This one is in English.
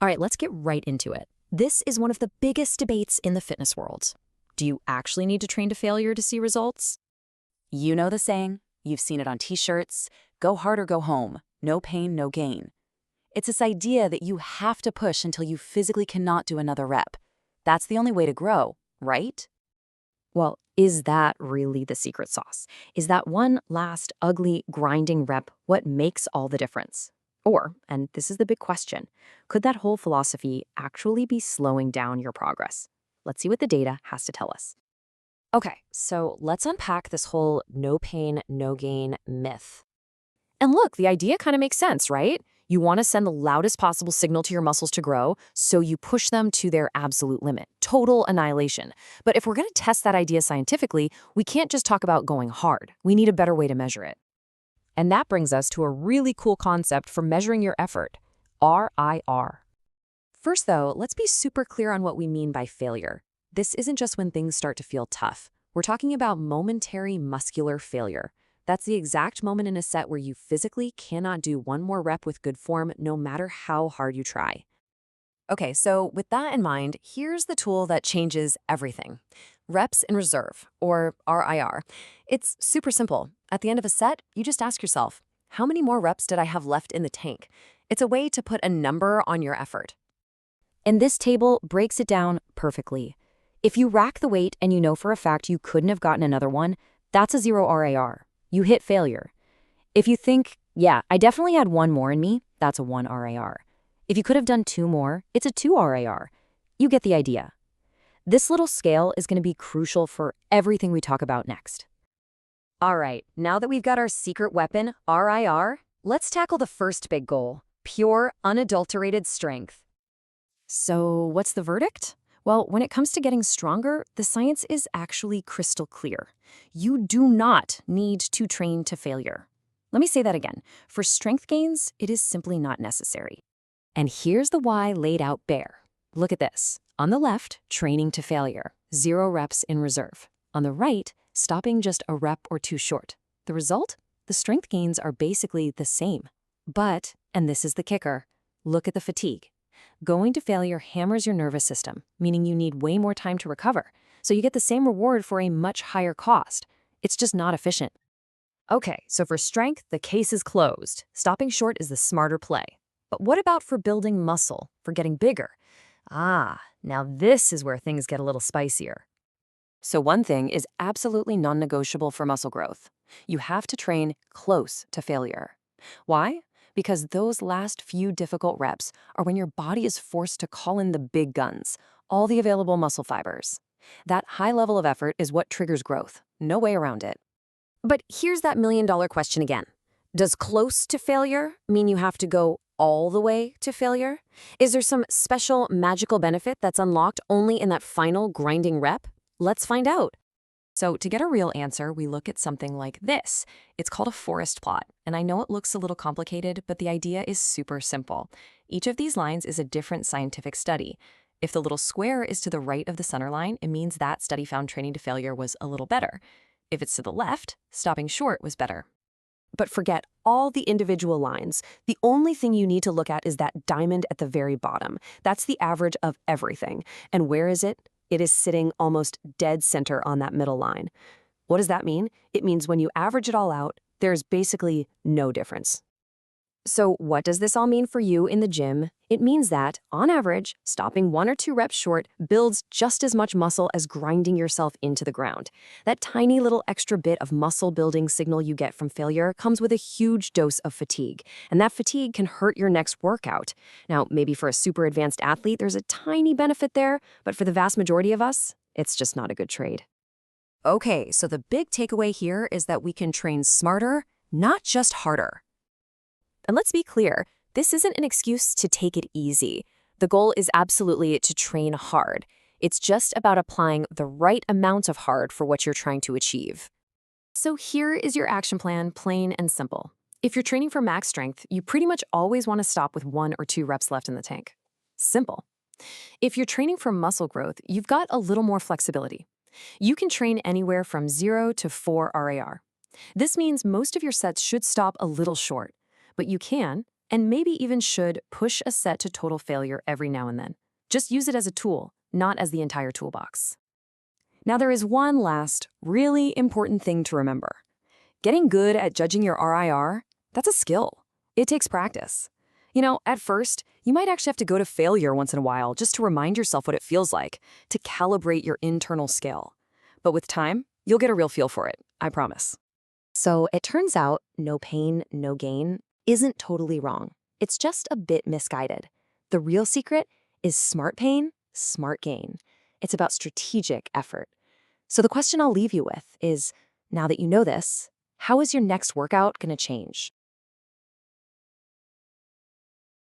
All right, let's get right into it. This is one of the biggest debates in the fitness world. Do you actually need to train to failure to see results? You know the saying, you've seen it on t-shirts, go hard or go home, no pain, no gain. It's this idea that you have to push until you physically cannot do another rep. That's the only way to grow, right? Well, is that really the secret sauce? Is that one last ugly grinding rep what makes all the difference? Or, and this is the big question, could that whole philosophy actually be slowing down your progress? Let's see what the data has to tell us. Okay, so let's unpack this whole no pain, no gain myth. And look, the idea kind of makes sense, right? You want to send the loudest possible signal to your muscles to grow, so you push them to their absolute limit, total annihilation. But if we're going to test that idea scientifically, we can't just talk about going hard. We need a better way to measure it. And that brings us to a really cool concept for measuring your effort, RIR. First, though, let's be super clear on what we mean by failure. This isn't just when things start to feel tough. We're talking about momentary muscular failure. That's the exact moment in a set where you physically cannot do one more rep with good form no matter how hard you try. Okay, so with that in mind, here's the tool that changes everything. Reps in reserve, or RIR. It's super simple. At the end of a set, you just ask yourself, how many more reps did I have left in the tank? It's a way to put a number on your effort. And this table breaks it down perfectly. If you rack the weight and you know for a fact you couldn't have gotten another one, that's a 0 RIR. You hit failure. If you think, yeah, I definitely had one more in me, that's a 1 RIR. If you could have done 2 more, it's a 2 RIR. You get the idea. This little scale is going to be crucial for everything we talk about next. All right, now that we've got our secret weapon, RIR, let's tackle the first big goal, pure, unadulterated strength. So what's the verdict? Well, when it comes to getting stronger, the science is actually crystal clear. You do not need to train to failure. Let me say that again. For strength gains, it is simply not necessary. And here's the why laid out bare. Look at this. On the left, training to failure, 0 reps in reserve. On the right, stopping just a rep or 2 short. The result? The strength gains are basically the same. But, and this is the kicker, look at the fatigue. Going to failure hammers your nervous system, meaning you need way more time to recover. So you get the same reward for a much higher cost. It's just not efficient. Okay, so for strength, the case is closed. Stopping short is the smarter play. But what about for building muscle, for getting bigger? Now this is where things get a little spicier. So one thing is absolutely non-negotiable for muscle growth. You have to train close to failure. Why? Because those last few difficult reps are when your body is forced to call in the big guns, all the available muscle fibers. That high level of effort is what triggers growth. No way around it. But here's that million-dollar question again. Does close to failure mean you have to go all the way to failure? Is there some special magical benefit that's unlocked only in that final grinding rep? Let's find out. So to get a real answer, we look at something like this. It's called a forest plot, and I know it looks a little complicated, but the idea is super simple. Each of these lines is a different scientific study. If the little square is to the right of the center line, it means that study found training to failure was a little better. If it's to the left, stopping short was better. But forget all the individual lines. The only thing you need to look at is that diamond at the very bottom. That's the average of everything. And where is it? It is sitting almost dead center on that middle line. What does that mean? It means when you average it all out, there's basically no difference. So what does this all mean for you in the gym? It means that, on average, stopping 1 or 2 reps short builds just as much muscle as grinding yourself into the ground. That tiny little extra bit of muscle building signal you get from failure comes with a huge dose of fatigue, and that fatigue can hurt your next workout. Now, maybe for a super advanced athlete, there's a tiny benefit there, but for the vast majority of us, it's just not a good trade. Okay, so the big takeaway here is that we can train smarter, not just harder. And let's be clear, this isn't an excuse to take it easy. The goal is absolutely to train hard. It's just about applying the right amount of hard for what you're trying to achieve. So here is your action plan, plain and simple. If you're training for max strength, you pretty much always want to stop with 1 or 2 reps left in the tank. Simple. If you're training for muscle growth, you've got a little more flexibility. You can train anywhere from 0 to 4 RAR. This means most of your sets should stop a little short. But you can, and maybe even should push a set to total failure every now and then. Just use it as a tool, not as the entire toolbox. Now, there is one last, really important thing to remember. Getting good at judging your RIR, that's a skill. It takes practice. At first, you might actually have to go to failure once in a while just to remind yourself what it feels like, to calibrate your internal scale. But with time, you'll get a real feel for it, I promise. So it turns out no pain, no gain isn't totally wrong. It's just a bit misguided. The real secret is smart pain, smart gain. It's about strategic effort. So the question I'll leave you with is, now that you know this, how is your next workout going to change?